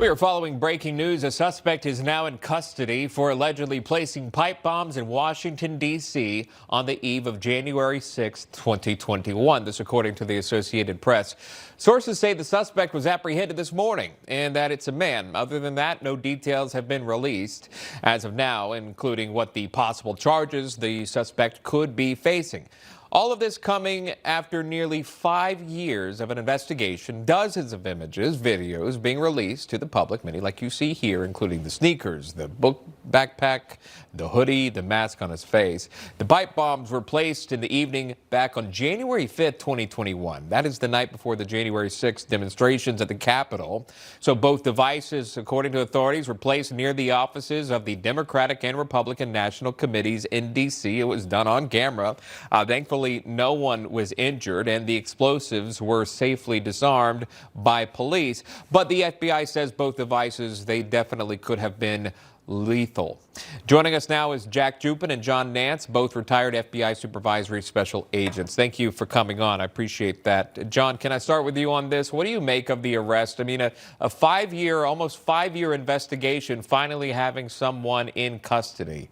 We are following breaking news. A suspect is now in custody for allegedly placing pipe bombs in Washington, D.C. on the eve of January 6, 2021. This according to the Associated Press. Sources say the suspect was apprehended this morning and that it's a man. Other than that, no details have been released as of now, including what the possible charges the suspect could be facing. All of this coming after nearly 5 years of an investigation, dozens of images, videos being released to the public, many like you see here, including the sneakers, the book backpack, the hoodie, the mask on his face. The pipe bombs were placed in the evening back on January 5th, 2021. That is the night before the January 6th demonstrations at the Capitol. So both devices, according to authorities, were placed near the offices of the Democratic and Republican National Committees in D.C. It was done on camera. Thankfully, no one was injured, and the explosives were safely disarmed by police. But the FBI says both devices, they definitely could have been lethal. Joining us now is Jack Jupin and John Nance, both retired FBI supervisory special agents. Thank you for coming on. I appreciate that. John, can I start with you on this? What do you make of the arrest? I mean, a almost five-year investigation finally having someone in custody.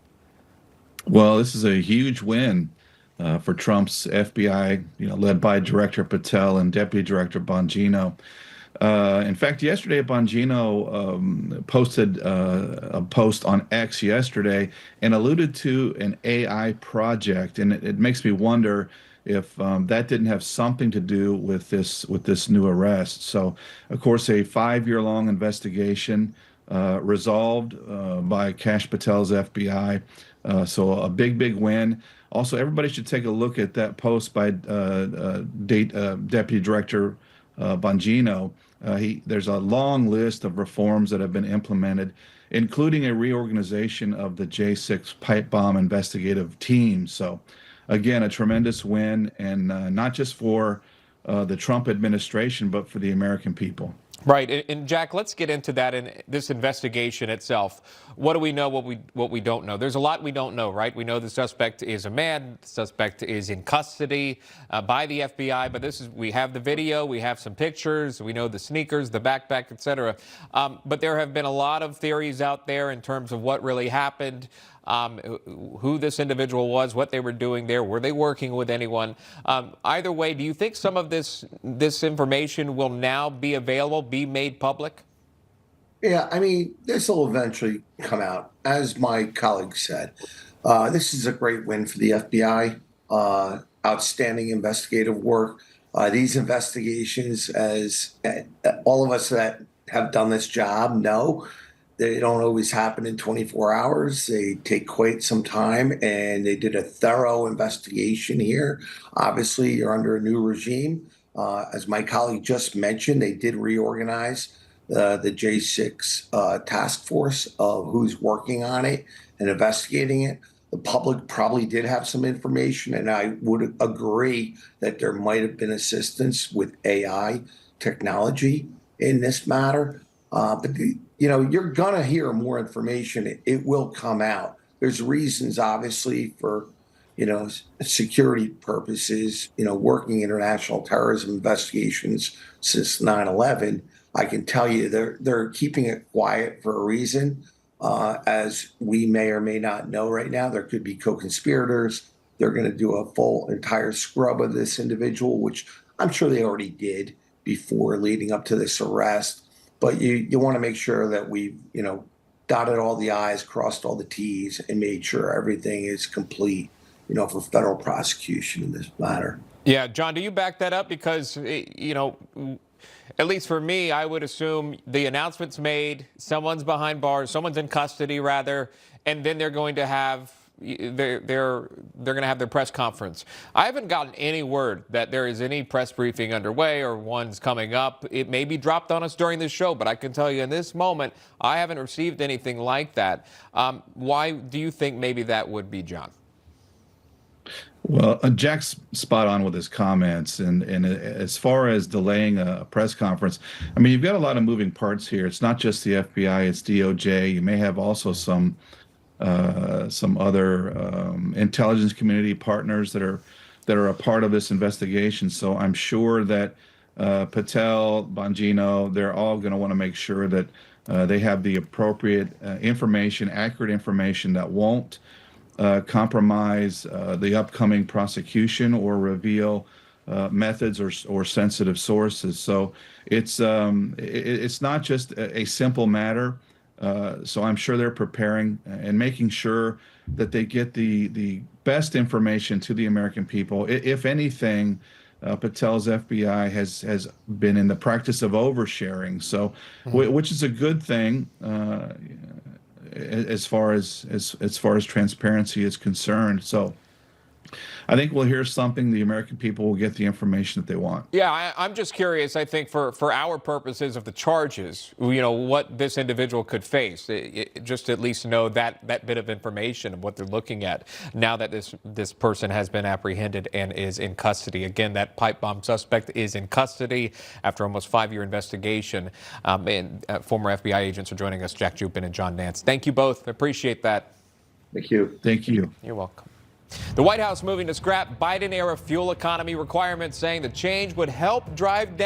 Well, this is a huge win for Trump's FBI, led by Director Patel and Deputy Director Bongino. In fact, yesterday, Bongino posted a post on X yesterday and alluded to an AI project, and it makes me wonder if that didn't have something to do with this new arrest. So, of course, a 5-year-long investigation resolved by Kash Patel's FBI. So a big win. Also, everybody should take a look at that post by Deputy Director Bongino. There's a long list of reforms that have been implemented, including a reorganization of the J6 pipe bomb investigative team. So, again, a tremendous win, and not just for the Trump administration, but for the American people. Right. And Jack, let's get into that in this investigation itself. What do we know, what we don't know? There's a lot we don't know, right? We know the suspect is a man. The suspect is in custody by the FBI. But we have the video. We have some pictures. We know the sneakers, the backpack, et cetera. But there have been a lot of theories out there in terms of what really happened. Who this individual was, what they were doing there, were they working with anyone? Either way, do you think some of this information will now be available, be made public? Yeah, I mean, this will eventually come out. As my colleague said, this is a great win for the FBI. Outstanding investigative work. These investigations, as all of us that have done this job know, they don't always happen in 24 hours. They take quite some time, and they did a thorough investigation here. Obviously, you're under a new regime. As my colleague just mentioned, they did reorganize the J6 task force of who's working on it and investigating it. The public probably did have some information, and I would agree that there might have been assistance with AI technology in this matter. But you're going to hear more information. It will come out. There's reasons, obviously, for, security purposes, working international terrorism investigations since 9/11. I can tell you they're keeping it quiet for a reason. As we may or may not know right now, there could be co-conspirators. They're going to do a full entire scrub of this individual, which I'm sure they already did before leading up to this arrest. But you want to make sure that we've, dotted all the I's, crossed all the T's, and made sure everything is complete, for federal prosecution in this matter. Yeah, John, do you back that up? Because, at least for me, I would assume the announcement's made, someone's behind bars, someone's in custody, rather, and then they're going to have they're going to have their press conference. I haven't gotten any word that there is any press briefing underway or one's coming up. It may be dropped on us during this show, but I can tell you in this moment, I haven't received anything like that. Why do you think maybe that would be, John? Well, Jack's spot on with his comments, and as far as delaying a press conference, I mean, you've got a lot of moving parts here. It's not just the FBI, it's DOJ. You may have also some other intelligence community partners that are a part of this investigation. So I'm sure that Patel, Bongino, they're all going to want to make sure that they have the appropriate information, accurate information that won't compromise the upcoming prosecution or reveal methods or sensitive sources. So it's not just a simple matter. So I'm sure they're preparing and making sure that they get the best information to the American people. If anything, Patel's FBI has been in the practice of oversharing, so which is a good thing as far as transparency is concerned. So I think we'll hear something. The American people will get the information that they want. Yeah, I'm just curious, I think, for our purposes of the charges, what this individual could face. Just to at least know that bit of information of what they're looking at now that this person has been apprehended and is in custody. Again, that pipe bomb suspect is in custody after almost 5-year investigation. And former FBI agents are joining us, Jack Jupin and John Nance. Thank you both. I appreciate that. Thank you. Thank you. You're welcome. The White House moving to scrap Biden-era fuel economy requirements, saying the change would help drive down